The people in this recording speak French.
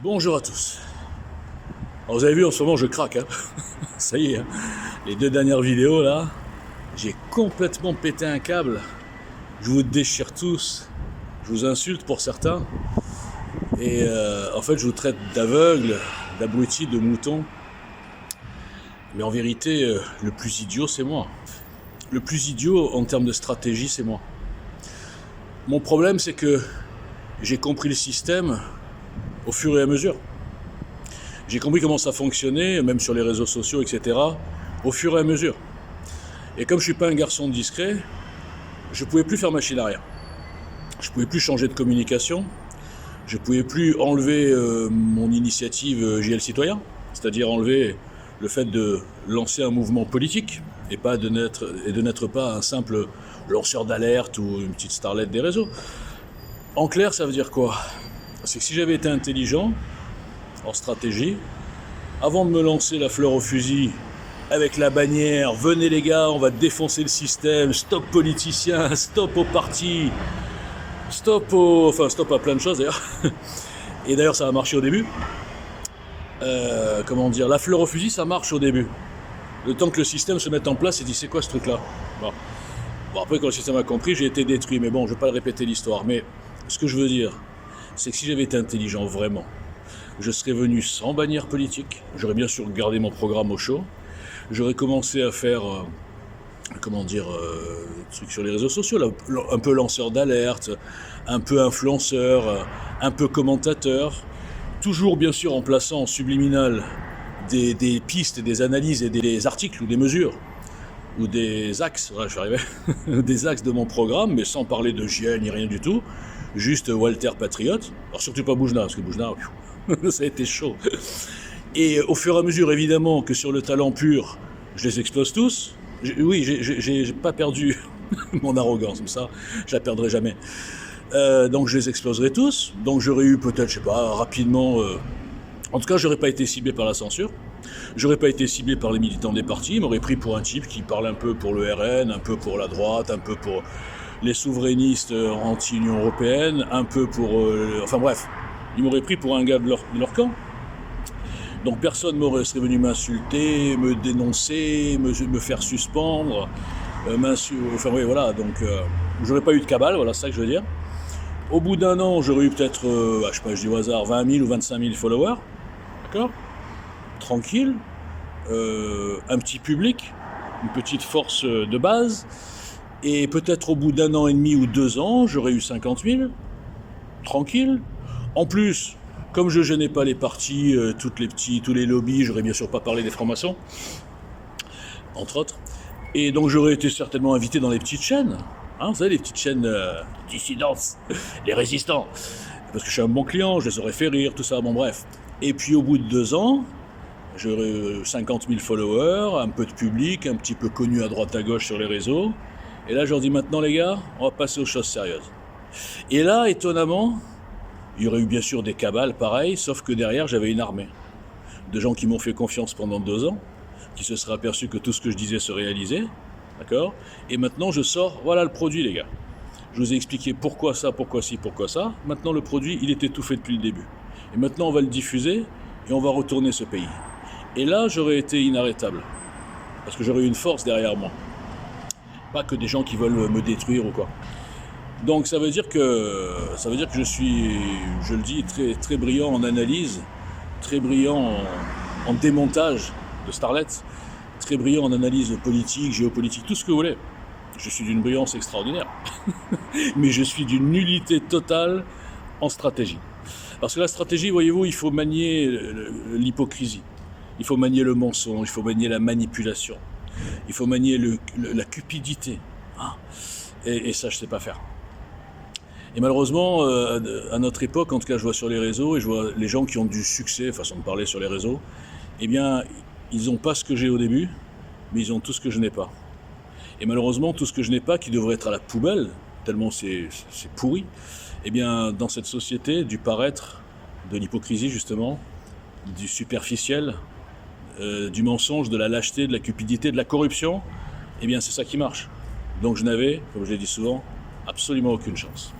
Bonjour à tous. Alors vous avez vu en ce moment je craque, hein. Ça y est, hein. Les 2 dernières vidéos là, j'ai complètement pété un câble. Je vous déchire tous, je vous insulte pour certains. Et en fait je vous traite d'aveugles, d'abrutis, de moutons. Mais en vérité, le plus idiot c'est moi. Le plus idiot en termes de stratégie c'est moi. Mon problème c'est que j'ai compris le système au fur et à mesure. J'ai compris comment ça fonctionnait, même sur les réseaux sociaux, etc., au fur et à mesure. Et comme je ne suis pas un garçon discret, je ne pouvais plus faire machine arrière. Je ne pouvais plus changer de communication. Je ne pouvais plus enlever mon initiative JL Citoyen, c'est-à-dire enlever le fait de lancer un mouvement politique et de n'être pas un simple lanceur d'alerte ou une petite starlette des réseaux. En clair, ça veut dire quoi ? C'est que si j'avais été intelligent, en stratégie, avant de me lancer la fleur au fusil, avec la bannière, venez les gars, on va défoncer le système, stop politiciens, stop aux partis, stop à plein de choses d'ailleurs. Et d'ailleurs ça a marché au début. La fleur au fusil ça marche au début. Le temps que le système se mette en place et dit c'est quoi ce truc là. Bon après quand le système a compris j'ai été détruit, mais bon je vais pas le répéter l'histoire. Mais ce que je veux dire, c'est que si j'avais été intelligent vraiment, je serais venu sans bannière politique, j'aurais bien sûr gardé mon programme au chaud, j'aurais commencé à faire, trucs sur les réseaux sociaux, là, un peu lanceur d'alerte, un peu influenceur, un peu commentateur, toujours bien sûr en plaçant en subliminal des pistes, des analyses et des articles ou des mesures, ou des axes, voilà, je suis arrivé, des axes de mon programme, mais sans parler de JL ni rien du tout, juste Walter Patriote, alors surtout pas Boujna, parce que Boujna, ça a été chaud. Et au fur et à mesure, évidemment, que sur le talent pur, je les explose tous. J'ai pas perdu mon arrogance, comme ça, je la perdrai jamais. Donc je les exploserai tous. Donc j'aurais eu peut-être, je sais pas, rapidement... En tout cas, j'aurais pas été ciblé par la censure. J'aurais pas été ciblé par les militants des partis. Ils m'auraient pris pour un type qui parle un peu pour le RN, un peu pour la droite, un peu pour les souverainistes anti-Union européenne, un peu pour... enfin bref, ils m'auraient pris pour un gars de leur camp. Donc personne serait venu m'insulter, me dénoncer, me faire suspendre, j'aurais pas eu de cabale, voilà, c'est ça que je veux dire. Au bout d'un an, j'aurais eu peut-être, je dis au hasard, 20 000 ou 25 000 followers, d'accord ? Tranquille, un petit public, une petite force de base, et peut-être au bout d'1 an et demi ou 2 ans, j'aurais eu 50 000, tranquille. En plus, comme je gênais pas les partis, tous les lobbies, j'aurais bien sûr pas parlé des francs-maçons, entre autres. Et donc j'aurais été certainement invité dans les petites chaînes, hein, vous savez, les petites chaînes dissidence, les résistants. Parce que je suis un bon client, je les aurais fait rire, tout ça, bon bref. Et puis au bout de 2 ans, j'aurais 50 000 followers, un peu de public, un petit peu connu à droite à gauche sur les réseaux. Et là je leur dis maintenant les gars, on va passer aux choses sérieuses. Et là, étonnamment, il y aurait eu bien sûr des cabales pareilles, sauf que derrière j'avais une armée de gens qui m'ont fait confiance pendant 2 ans, qui se seraient aperçus que tout ce que je disais se réalisait, d'accord ? Et maintenant je sors, voilà le produit les gars. Je vous ai expliqué pourquoi ça, pourquoi ci, pourquoi ça. Maintenant le produit, il était tout fait depuis le début. Et maintenant on va le diffuser et on va retourner ce pays. Et là j'aurais été inarrêtable, parce que j'aurais eu une force derrière moi. Pas que des gens qui veulent me détruire ou quoi. Donc ça veut dire que je suis, je le dis, très, très brillant en analyse, très brillant en démontage de starlets, très brillant en analyse politique, géopolitique, tout ce que vous voulez. Je suis d'une brillance extraordinaire, mais je suis d'une nullité totale en stratégie. Parce que la stratégie, voyez-vous, il faut manier l'hypocrisie, il faut manier le mensonge, il faut manier la manipulation, il faut manier la cupidité. Hein, et ça, je ne sais pas faire. Et malheureusement, à notre époque, en tout cas je vois sur les réseaux, et je vois les gens qui ont du succès, façon de parler sur les réseaux, eh bien, ils n'ont pas ce que j'ai au début, mais ils ont tout ce que je n'ai pas. Et malheureusement, tout ce que je n'ai pas, qui devrait être à la poubelle, tellement c'est pourri, eh bien, dans cette société du paraître, de l'hypocrisie justement, du superficiel, du mensonge, de la lâcheté, de la cupidité, de la corruption, eh bien c'est ça qui marche. Donc je n'avais, comme je l'ai dit souvent, absolument aucune chance.